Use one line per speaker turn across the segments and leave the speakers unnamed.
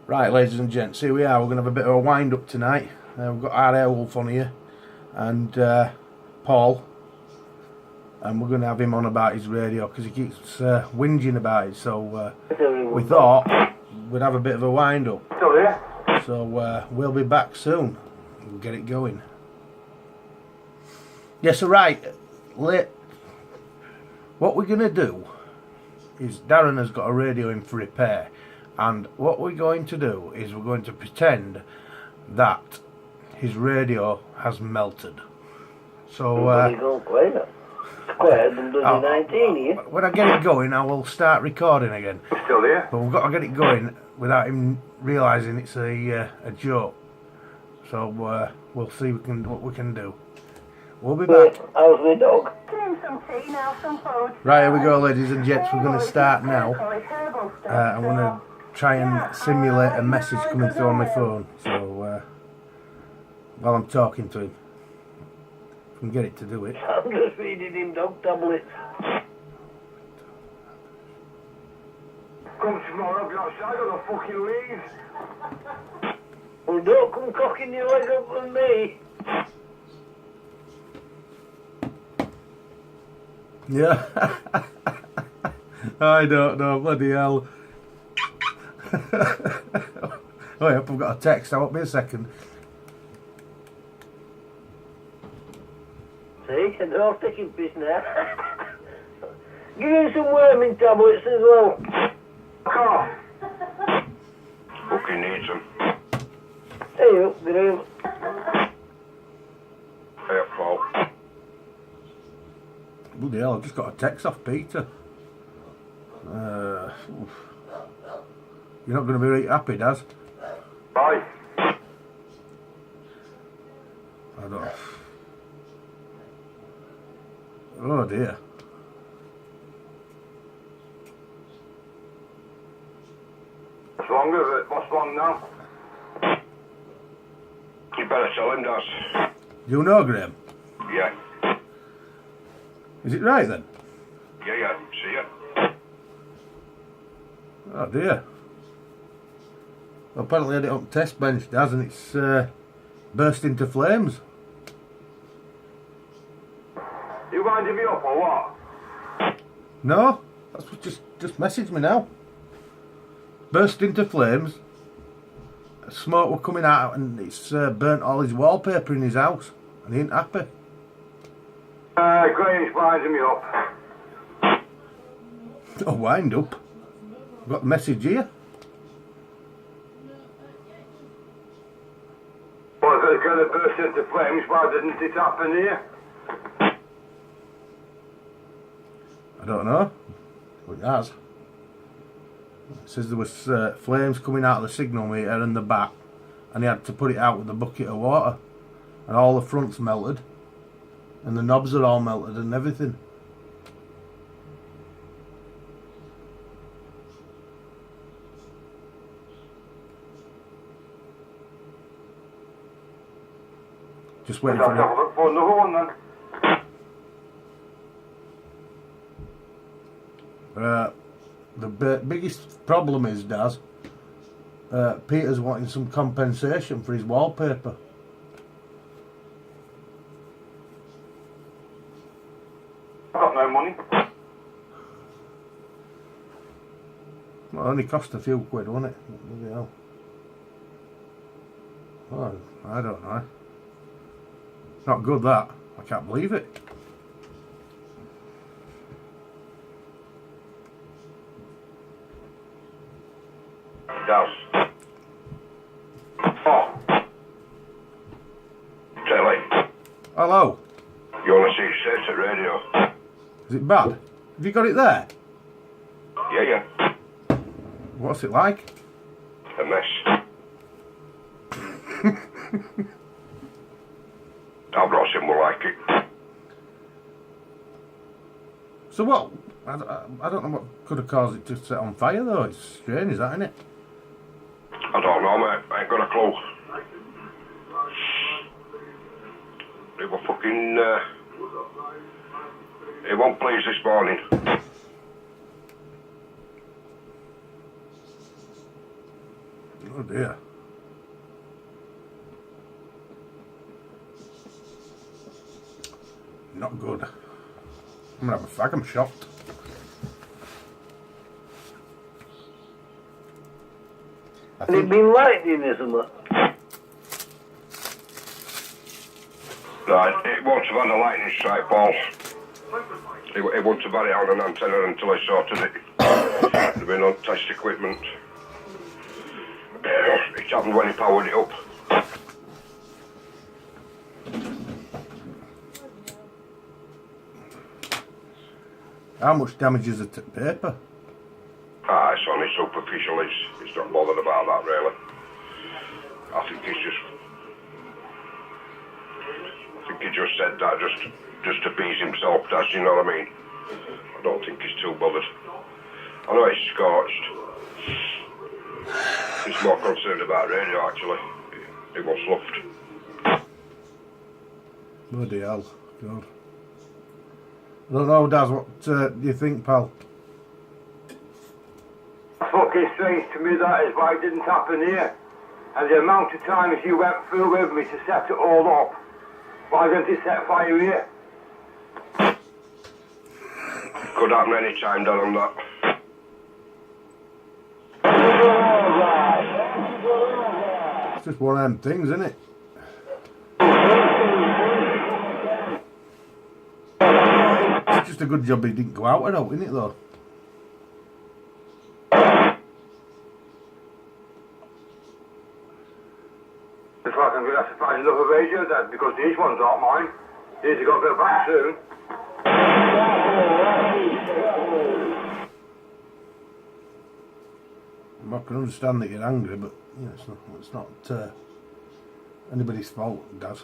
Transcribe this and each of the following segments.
Right, ladies and gents, here we are. We're going to have a bit of a wind up tonight. We've got our Airworf on here and Paul, and we're going to have him on about his radio because he keeps whinging about it. So we thought we'd have a bit of a wind up. So we'll be back soon. We'll get it going. Yes, right. What we're going to do is Darren has got a radio in for repair. And what we're going to do is we're going to pretend that his radio has melted. So when I get it going, I will start recording again.
Still there?
But we've got to get it going without him realising it's a joke. So we'll see what we can do. We'll be back.
How's my dog?
Right, here we go, ladies and gents. We're going to start now. I'm going to try and simulate a message coming through on my phone. So while I'm talking to him, if I can get it to do it.
I'm just feeding him dog tablets. Come tomorrow, be outside on the fucking leaves. Well, don't come cocking your leg up on me.
Yeah. I don't know, bloody hell. Oh yep, I've got a text. I won't be a second.
See, they're all taking piss now. Give him some worming tablets as well. Come. Fucking needs them. Hey up, Graham. Hey up, Paul.
Bloody hell, I've just got a text off Peter. You're not going to be right happy, Daz.
Bye.
I don't know. Oh dear.
What's wrong with it? What's wrong now? You better tell him, Daz.
You know, Graham?
Yeah.
Is it right then?
Yeah. See ya.
Oh dear. Well, apparently I had it on test bench, Daz, and it's burst into flames.
You winding me up or what?
No, that's what just messaged me now. Burst into flames. Smoke were coming out, and it's burnt all his wallpaper in his house, and he ain't happy.
Graham's winding me up.
Oh, wind up. I've got the message here.
Well, if it's going to burst into flames, why didn't it happen here?
I don't know. But it has. It says there was flames coming out of the signal meter and the back, and he had to put it out with a bucket of water, and all the fronts melted, and the knobs are all melted and everything. Just waiting for
I'll look for another one then.
the biggest problem is, Daz, Peter's wanting some compensation for his wallpaper.
I've got no money.
Well, it only cost a few quid, won't it? Bloody hell. Oh, I don't know. Not good, that. I can't believe it.
Daz. Oh. Telly.
Hello.
You want to see sets at radio?
Is it bad? Have you got it there?
Yeah.
What's it like?
A mess. I've not seen more like it.
So what? I don't know what could have caused it to set on fire though. It's strange, is that, isn't it?
I don't know, mate. I ain't got a clue. They were fucking... He won't please this morning.
Oh dear. Not good. I'm gonna have a fag, I'm shocked. I
Has it been lightning or something?
Right, it won't have had a lightning strike, Paul. It won't have had it on an antenna until I sorted it. There'd been on test equipment. It happened when he powered it up.
How much damage is it to paper?
It's only superficial. It's not bothered about that, really. I think he just said that just to appease himself, does, you know what I mean? I don't think he's too bothered. I know it's scorched. He's more concerned about radio, actually. It was sloughed.
Bloody hell, God. I don't know, Daz, what do you think, pal?
Fucking strange to me that is why it didn't happen here. And the amount of times you went through with me to set it all up, why didn't it set fire here?
Could happen any time, Darren, that.
It's just one of them things, isn't it? It's just a good job he didn't go out without, isn't it, though?
Looks like I'm going to have to find another radio then, because these ones aren't mine. These are going to go back soon.
I can understand that you're angry, but you know, it's not anybody's fault, Daz.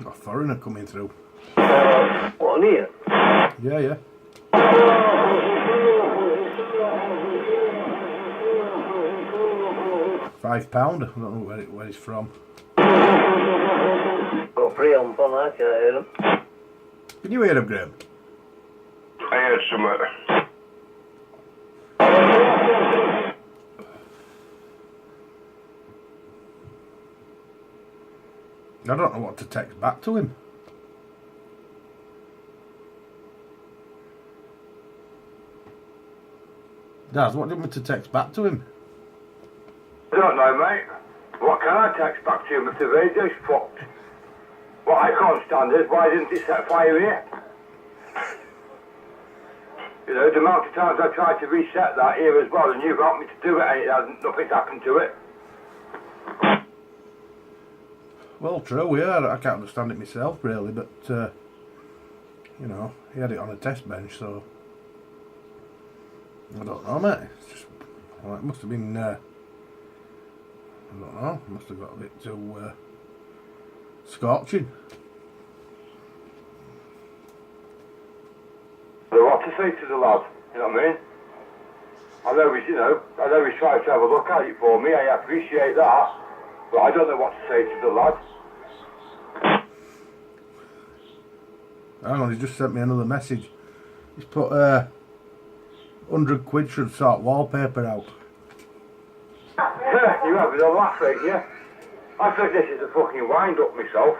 Got a foreigner coming through.
What, here?
Yeah, yeah. £5. I don't know where he's from.
Got 3 on phone, I can't hear them.
Can you hear him, Graham?
I heard something.
I don't know what to text back to him. Daz, what do you want me to text back to him?
I don't know, mate. What can I text back to him if the radio's fucked? What I can't stand is, why didn't it set fire here? You know, the amount of times I tried to reset that here as well, and you've asked me to do it, and nothing's happened to it.
Well, true, yeah, I can't understand it myself, really, but, you know, he had it on a test bench, so... I don't know, mate. It's just, well, it must have been, I don't know, must have got a bit too, scorching.
There's a lot to say to the lad, you know what I mean? I know he's tried to have a look at it for me, I appreciate that, but I don't know what to say to the lad.
Hang on, he's just sent me another message. He's put, 100 quid should sort wallpaper out.
You having a laugh, ain't you? I think this is a fucking wind-up myself.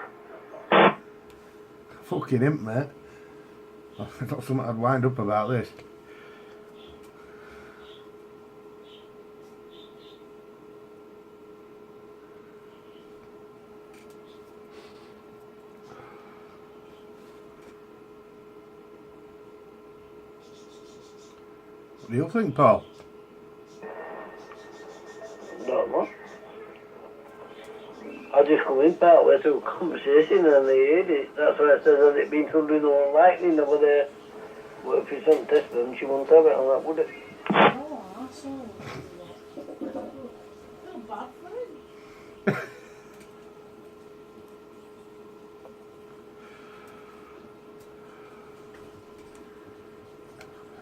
Fucking imp, mate. I've got something I'd wind up about this. What do you think, Paul?
Don't know. I just come in part way through a conversation and they heard it. That's why I said, has it been thundering or lightning over there? But if it's on test then she won't have it on that, would it?
Oh, arsehole. Feel bad for him.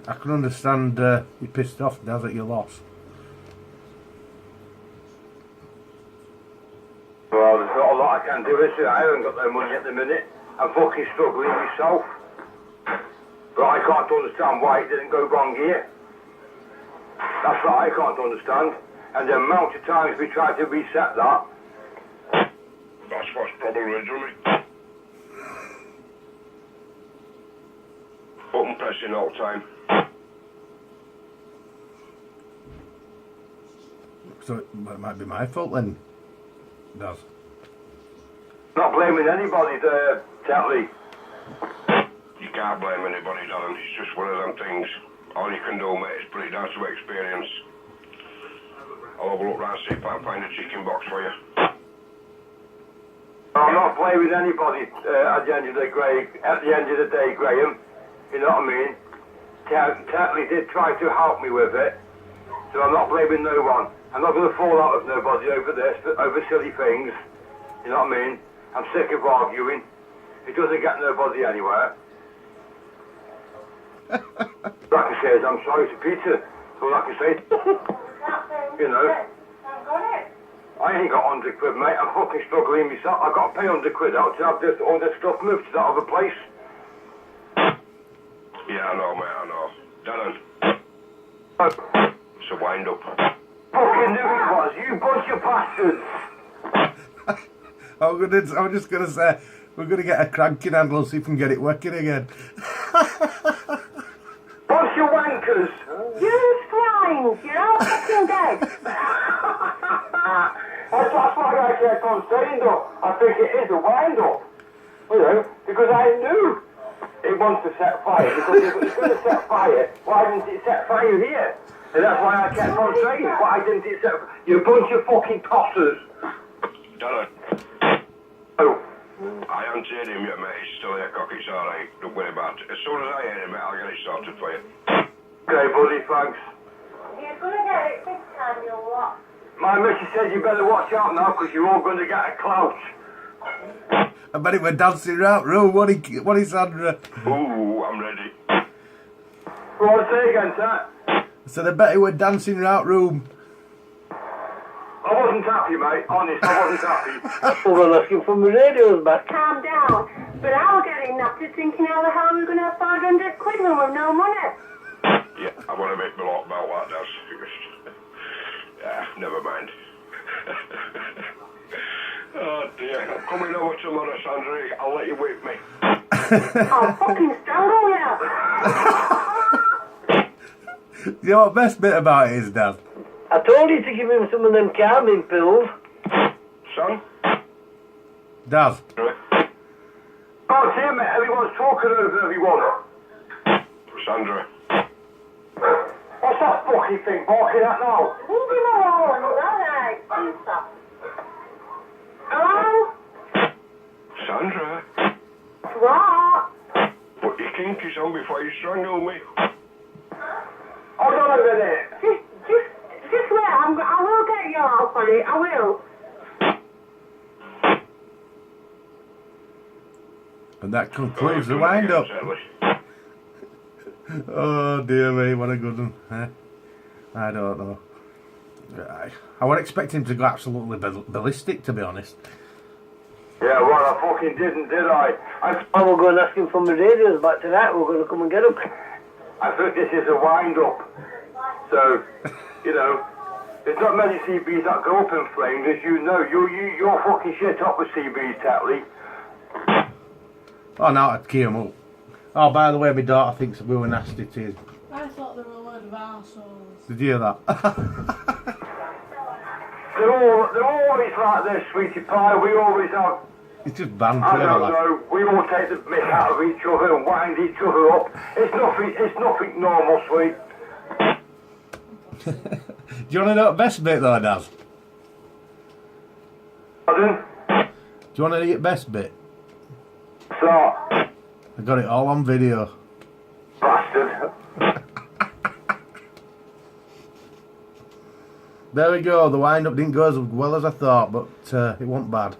I can understand you're pissed off, Daz, at your loss.
I can do it. I haven't got no money at the minute. I'm fucking struggling myself. But I can't understand why it didn't go wrong here. That's what I can't understand. And the amount of times we tried to reset that.
That's what's probably isn't it? Button pressing all the time.
So it might be my fault then. Does.
Not blaming anybody there, Tetley.
You can't blame anybody, Darren. It's just one of them things. All you can do, mate, is put it down to experience. I'll have a look round, see if I can find a chicken box for you.
I'm not blaming anybody at the end of the day, Graham. You know what I mean? Tetley did try to help me with it, so I'm not blaming no one. I'm not going to fall out with nobody over this, over silly things. You know what I mean? I'm sick of arguing. It doesn't get nobody anywhere. All I can say is I'm sorry to Peter. That's all I can say. You know. I ain't got 100 quid, mate. I'm fucking struggling myself. I've got to pay 100 quid out to have all this stuff moved to that other place.
Yeah, I know, mate, I know. Darren, it's a wind up.
Fucking knew it was. You bunch of bastards.
I'm just gonna say we're gonna get a cranking handle and see if we can get it working again.
Bunch of wankers.
You swine! You're all fucking dead!
That's why I kept on saying though. I think it is a wind up. You know, because I knew it wants to set fire. Because if it's going to set fire, why didn't it set fire here? And that's why I kept on saying, why didn't it set fire? You bunch of fucking tossers.
Darren,
Oh.
I haven't heard him yet, mate. He's still here, cock. It's alright. Don't worry about it. As soon as I hear him, mate, I'll get it sorted for you.
Okay, buddy, thanks.
You're gonna get it this time, you what?
My missus said you better watch out now because you're all going to get a clout.
I bet it were dancing around room. What is Sandra?
Ooh, I'm ready.
Go on, say again, sir.
So I bet it were dancing around room.
I wasn't happy, mate. Honest, I wasn't happy.
We're going to ask him for my radios back.
Calm down. But I was getting knackered thinking how the hell we're gonna have 500 quid when we've no money.
Yeah, I want to make me lot about what that does. Yeah, never mind. Oh dear, I'm coming over tomorrow, Sandra. I'll let you whip me.
I'll fucking strangle you.
You know what the best bit about it is, Dad?
I told you to give him some of them calming pills.
Son?
Dad.
Oh, dear, mate. Everyone's talking over everyone.
Sandra.
What's that fucking thing barking at now?
Leave him alone, alright? Hello?
Sandra?
What?
Put your kinkies on before you strangle me.
Hold on a minute.
Just wait, I will get you out for it, I will.
And that concludes the wind up. Oh dear me, what a good one. Eh? I don't know. I would expect him to go absolutely ballistic, to be honest.
Yeah, well, I fucking didn't, did I?
And we're going to ask him for my radios back tonight. We're going to come and get them.
I think this is a wind-up. So, you know, there's not many CBs that go up in flames, as you know. You're fucking shit up with CBs, Tetley.
Oh, now I'd key him up. Oh, by the way, my daughter thinks we were nasty to you.
I thought they were a load of arseholes.
Did you hear that?
They're always like this, sweetie pie. We always have.
It's just banter.
I don't
like.
know. We all take the mick out of each other and wind each other up. It's nothing normal, sweet.
Do you want to know the best bit though, Daz?
Pardon?
Do you want to know the best bit?
So,
I got it all on video.
bastard.
There we go. The wind up didn't go as well as I thought, but it wasn't bad.